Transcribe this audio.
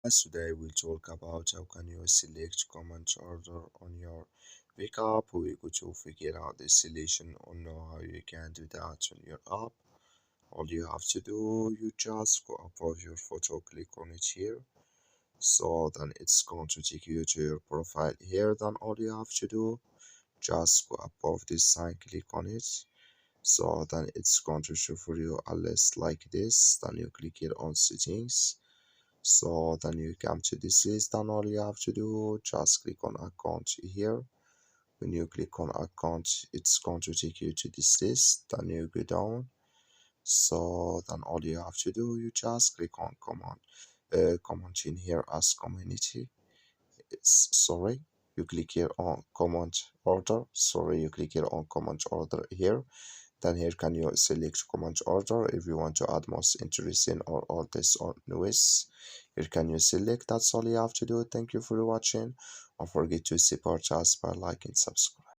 Today we'll talk about how can you select comment order on your backup. We're going to figure out the solution on how you can do that on your app. All you have to do, you just go above your photo, click on it here. So then it's going to take you to your profile here. Then all you have to do, just go above this sign, click on it. So then it's going to show for you a list like this. Then you click here on settings. So then you come to this list, and all you have to do, just click on account here. When you click on account, it's going to take you to this list. Then you go down. So then all you have to do, you just click on comment in here as community. Sorry, you click here on comment order. Sorry, you click here on comment order here. Then here can you select comment order if you want to add most interesting or oldest or newest. Here can you select. That's all you have to do. Thank you for watching. Don't forget to support us by liking, subscribe.